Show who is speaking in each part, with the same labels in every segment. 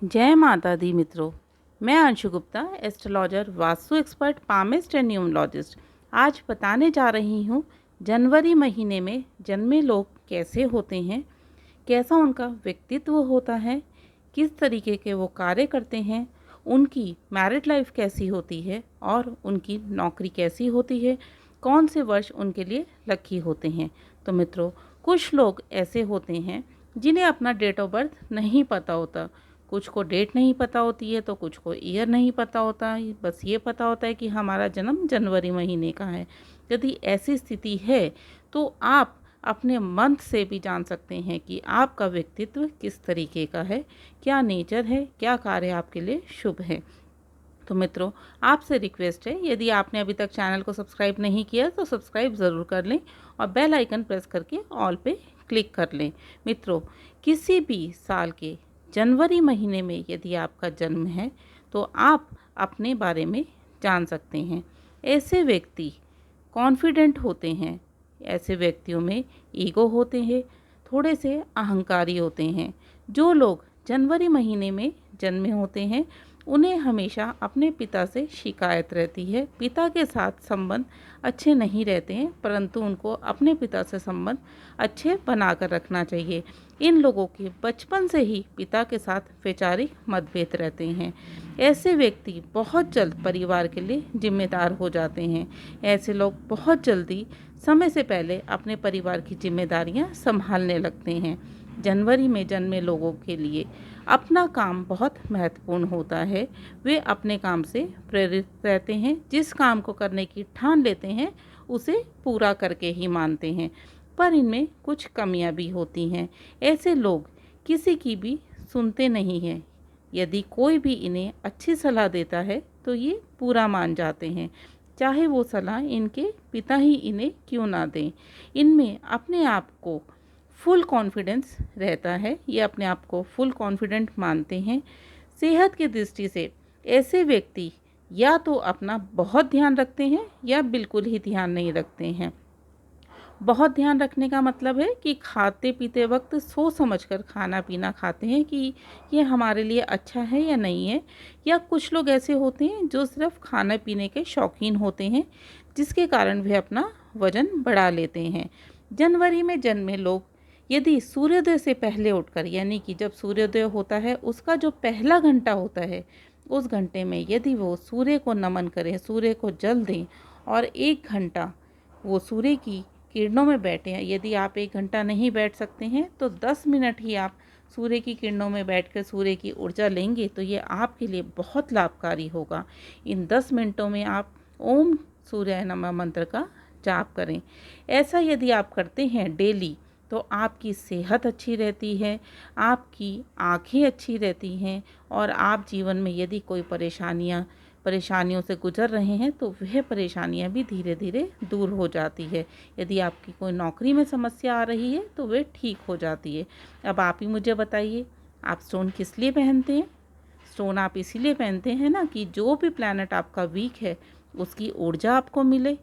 Speaker 1: जय माता दी मित्रों। मैं Anshu Gupta, astrologer, vastu expert, palmist and numerologist. आज बताने जा रही हूँ जनवरी महीने में जन्मे लोग कैसे होते हैं, कैसा उनका व्यक्तित्व होता है, किस तरीके के वो कार्य करते हैं, उनकी मैरिड लाइफ कैसी होती है और उनकी नौकरी कैसी होती है, कौन से वर्ष उनके लिए लकी होते हैं। तो मित्रों, कुछ लोग ऐसे होते हैं जिन्हें अपना डेट ऑफ बर्थ नहीं पता होता। कुछ को डेट नहीं पता होती है तो कुछ को ईयर नहीं पता होता है, बस ये पता होता है कि हमारा जन्म जनवरी महीने का है। यदि ऐसी स्थिति है तो आप अपने मंथ से भी जान सकते हैं कि आपका व्यक्तित्व किस तरीके का है, क्या नेचर है, क्या कार्य आपके लिए शुभ है। तो मित्रों, आपसे रिक्वेस्ट है, यदि आपने अभी तक चैनल को सब्सक्राइब नहीं किया तो सब्सक्राइब ज़रूर कर लें और बेल आइकन प्रेस करके ऑल पे क्लिक कर लें। मित्रों, किसी भी साल के जनवरी महीने में यदि आपका जन्म है तो आप अपने बारे में जान सकते हैं। ऐसे व्यक्ति कॉन्फिडेंट होते हैं, ऐसे व्यक्तियों में ईगो होते हैं, थोड़े से अहंकारी होते हैं। जो लोग जनवरी महीने में जन्मे होते हैं उन्हें हमेशा अपने पिता से शिकायत रहती है। पिता के साथ संबंध अच्छे नहीं रहते हैं, परंतु उनको अपने पिता से संबंध अच्छे बनाकर रखना चाहिए। इन लोगों के बचपन से ही पिता के साथ वैचारिक मतभेद रहते हैं। ऐसे व्यक्ति बहुत जल्द परिवार के लिए जिम्मेदार हो जाते हैं। ऐसे लोग बहुत जल्दी समय से पहले अपने परिवार की जिम्मेदारियां संभालने लगते हैं। जनवरी में जन्मे लोगों के लिए अपना काम बहुत महत्वपूर्ण होता है। वे अपने काम से प्रेरित रहते हैं, जिस काम को करने की ठान लेते हैं उसे पूरा करके ही मानते हैं। पर इनमें कुछ कमियां भी होती हैं। ऐसे लोग किसी की भी सुनते नहीं हैं। यदि कोई भी इन्हें अच्छी सलाह देता है तो ये पूरा मान जाते हैं, चाहे वो सलाह इनके पिता ही इन्हें क्यों ना दें। इनमें अपने आप को फुल कॉन्फिडेंस रहता है, ये अपने आप को फुल कॉन्फिडेंट मानते हैं। सेहत की दृष्टि से ऐसे व्यक्ति या तो अपना बहुत ध्यान रखते हैं या बिल्कुल ही ध्यान नहीं रखते हैं। बहुत ध्यान रखने का मतलब है कि खाते पीते वक्त सोच समझकर खाना पीना खाते हैं कि ये हमारे लिए अच्छा है या नहीं है। या कुछ लोग ऐसे होते हैं जो सिर्फ खाने पीने के शौकीन होते हैं, जिसके कारण वे अपना वजन बढ़ा लेते हैं। जनवरी में जन्मे लोग यदि सूर्योदय से पहले उठकर, यानी कि जब सूर्योदय होता है उसका जो पहला घंटा होता है, उस घंटे में यदि वो सूर्य को नमन करें, सूर्य को जल दें और 1 घंटा वो सूर्य की किरणों में बैठे हैं। यदि आप 1 घंटा नहीं बैठ सकते हैं तो 10 मिनट ही आप सूर्य की किरणों में बैठकर सूर्य की ऊर्जा लेंगे तो ये आपके लिए बहुत लाभकारी होगा। इन 10 मिनटों में आप ओम सूर्याय नमः मंत्र का जाप करें। ऐसा यदि आप करते हैं डेली तो आपकी सेहत अच्छी रहती है, आपकी आँखें अच्छी रहती हैं और आप जीवन में यदि कोई परेशानियों से गुजर रहे हैं तो वह परेशानियां भी धीरे धीरे दूर हो जाती है। यदि आपकी कोई नौकरी में समस्या आ रही है तो वह ठीक हो जाती है। अब आप ही मुझे बताइए, आप स्टोन किस लिए पहनते हैं? स्टोन आप इसीलिए पहनते हैं ना कि जो भी प्लैनेट आपका वीक है उसकी ऊर्जा आपको मिले।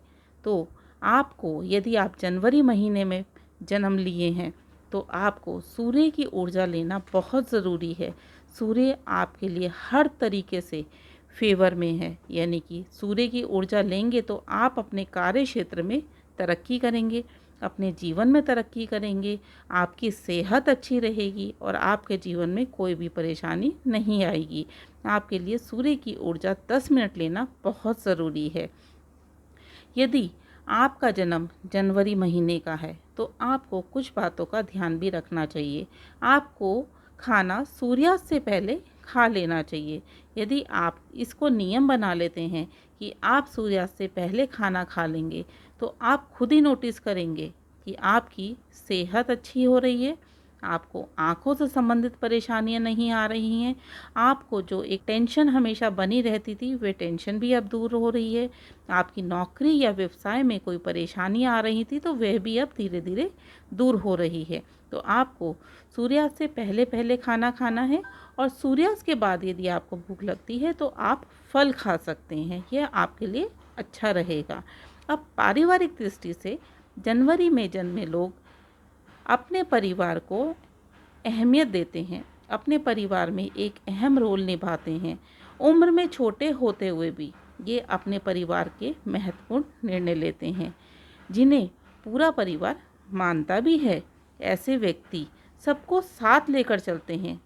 Speaker 1: तो आपको, यदि आप जनवरी महीने में जन्म लिए हैं तो आपको सूर्य की ऊर्जा लेना बहुत ज़रूरी है। सूर्य आपके लिए हर तरीके से फेवर में है, यानी कि सूर्य की ऊर्जा लेंगे तो आप अपने कार्य क्षेत्र में तरक्की करेंगे, अपने जीवन में तरक्की करेंगे, आपकी सेहत अच्छी रहेगी और आपके जीवन में कोई भी परेशानी नहीं आएगी। आपके लिए सूर्य की ऊर्जा 10 मिनट लेना बहुत ज़रूरी है। यदि आपका जन्म जनवरी महीने का है तो आपको कुछ बातों का ध्यान भी रखना चाहिए। आपको खाना सूर्यास्त से पहले खा लेना चाहिए। यदि आप इसको नियम बना लेते हैं कि आप सूर्यास्त से पहले खाना खा लेंगे तो आप खुद ही नोटिस करेंगे कि आपकी सेहत अच्छी हो रही है, आपको आँखों से संबंधित परेशानियाँ नहीं आ रही हैं, आपको जो एक टेंशन हमेशा बनी रहती थी वह टेंशन भी अब दूर हो रही है, आपकी नौकरी या व्यवसाय में कोई परेशानी आ रही थी तो वह भी अब धीरे धीरे दूर हो रही है। तो आपको सूर्यास्त से पहले पहले खाना खाना है और सूर्यास्त के बाद यदि आपको भूख लगती है तो आप फल खा सकते हैं, यह आपके लिए अच्छा रहेगा। अब पारिवारिक दृष्टि से जनवरी में जन्मे लोग अपने परिवार को अहमियत देते हैं, अपने परिवार में एक अहम रोल निभाते हैं। उम्र में छोटे होते हुए भी ये अपने परिवार के महत्वपूर्ण निर्णय लेते हैं, जिन्हें पूरा परिवार मानता भी है। ऐसे व्यक्ति सबको साथ लेकर चलते हैं,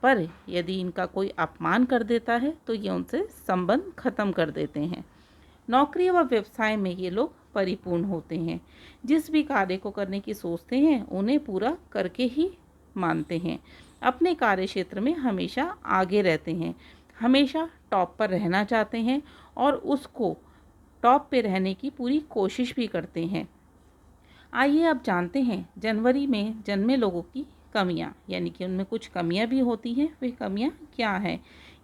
Speaker 1: पर यदि इनका कोई अपमान कर देता है तो ये उनसे संबंध खत्म कर देते हैं। नौकरी व व्यवसाय में ये लोग परिपूर्ण होते हैं। जिस भी कार्य को करने की सोचते हैं उन्हें पूरा करके ही मानते हैं। अपने कार्य क्षेत्र में हमेशा आगे रहते हैं, हमेशा टॉप पर रहना चाहते हैं और उसको टॉप पे रहने की पूरी कोशिश भी करते हैं। आइए अब जानते हैं जनवरी में जन्मे लोगों की कमियां, यानी कि उनमें कुछ कमियां भी होती हैं। वे कमियां क्या हैं?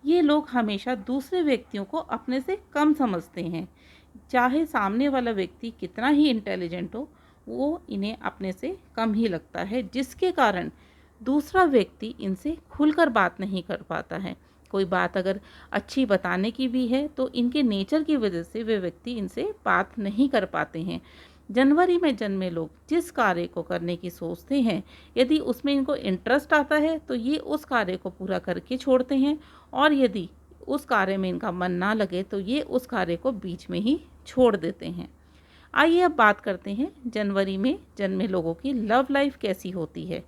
Speaker 1: ये लोग हमेशा दूसरे व्यक्तियों को अपने से कम समझते हैं। चाहे सामने वाला व्यक्ति कितना ही इंटेलिजेंट हो, वो इन्हें अपने से कम ही लगता है, जिसके कारण दूसरा व्यक्ति इनसे खुलकर बात नहीं कर पाता है। कोई बात अगर अच्छी बताने की भी है तो इनके नेचर की वजह से वे व्यक्ति इनसे बात नहीं कर पाते हैं। जनवरी में जन्मे लोग जिस कार्य को करने की सोचते हैं, यदि उसमें इनको इंटरेस्ट आता है तो ये उस कार्य को पूरा करके छोड़ते हैं, और यदि उस कार्य में इनका मन ना लगे तो ये उस कार्य को बीच में ही छोड़ देते हैं। आइए अब बात करते हैं जनवरी में जन्मे लोगों की लव लाइफ कैसी होती है।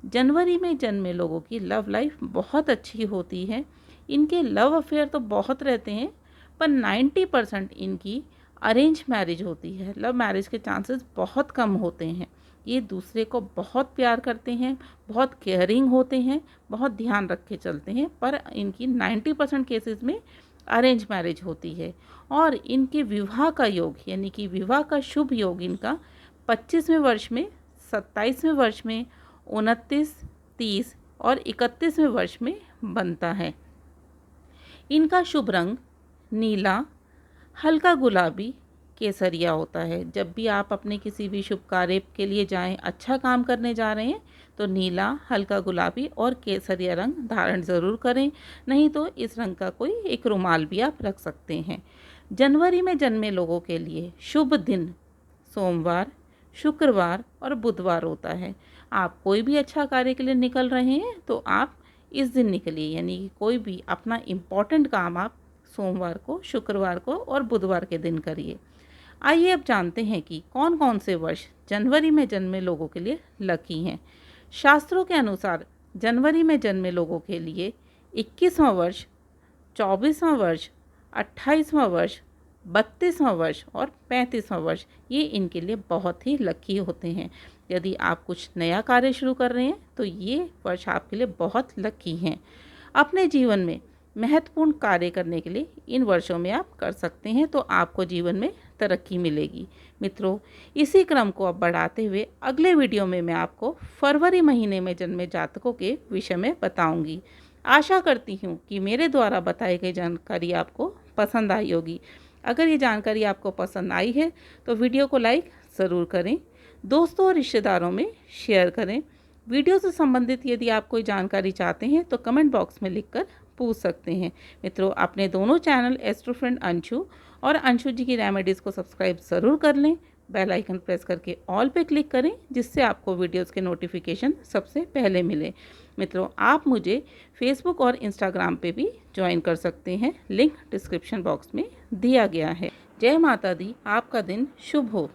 Speaker 1: जनवरी में जन्मे लोगों की लव लाइफ बहुत अच्छी होती है। इनके लव अफेयर तो बहुत रहते हैं, पर 90% इनकी अरेंज मैरिज होती है। लव मैरिज के चांसेस बहुत कम होते हैं। ये दूसरे को बहुत प्यार करते हैं, बहुत केयरिंग होते हैं, बहुत ध्यान रख के चलते हैं, पर इनकी 90% केसेस में अरेंज मैरिज होती है। और इनके विवाह का योग, यानी कि विवाह का शुभ योग इनका 25वें वर्ष में, 27वें वर्ष में, 29, 30 और 31वें वर्ष में बनता है। इनका शुभ रंग नीला, हल्का गुलाबी, केसरिया होता है। जब भी आप अपने किसी भी शुभ कार्य के लिए जाएं, अच्छा काम करने जा रहे हैं, तो नीला, हल्का गुलाबी और केसरिया रंग धारण ज़रूर करें। नहीं तो इस रंग का कोई एक रुमाल भी आप रख सकते हैं। जनवरी में जन्मे लोगों के लिए शुभ दिन सोमवार, शुक्रवार और बुधवार होता है। आप कोई भी अच्छा कार्य के लिए निकल रहे हैं तो आप इस दिन निकलिए, यानी कि कोई भी अपना इम्पॉर्टेंट काम आप सोमवार को, शुक्रवार को और बुधवार के दिन करिए। आइए अब जानते हैं कि कौन कौन से वर्ष जनवरी में जन्मे लोगों के लिए लकी हैं। शास्त्रों के अनुसार जनवरी में जन्मे लोगों के लिए 21वां वर्ष, 24वां वर्ष, 28वां वर्ष, 32वां वर्ष और 35वां वर्ष ये इनके लिए बहुत ही लकी होते हैं। यदि आप कुछ नया कार्य शुरू कर रहे हैं तो ये वर्ष आपके लिए बहुत लकी हैं। अपने जीवन में महत्वपूर्ण कार्य करने के लिए इन वर्षों में आप कर सकते हैं, तो आपको जीवन में तरक्की मिलेगी। मित्रों, इसी क्रम को अब बढ़ाते हुए अगले वीडियो में मैं आपको फरवरी महीने में जन्मे जातकों के विषय में बताऊंगी। आशा करती हूँ कि मेरे द्वारा बताई गई जानकारी आपको पसंद आई होगी। अगर ये जानकारी आपको पसंद आई है तो वीडियो को लाइक ज़रूर करें, दोस्तों और रिश्तेदारों में शेयर करें। वीडियो से संबंधित यदि आप कोई जानकारी चाहते हैं तो कमेंट बॉक्स में लिखकर पूछ सकते हैं। मित्रों, अपने दोनों चैनल एस्ट्रो फ्रेंड अंशु और अंशु जी की रेमेडीज़ को सब्सक्राइब ज़रूर कर लें। बेल आइकन प्रेस करके ऑल पे क्लिक करें, जिससे आपको वीडियोस के नोटिफिकेशन सबसे पहले मिले। मित्रों, आप मुझे फेसबुक और इंस्टाग्राम पे भी ज्वाइन कर सकते हैं, लिंक डिस्क्रिप्शन बॉक्स में दिया गया है। जय माता दी, आपका दिन शुभ हो।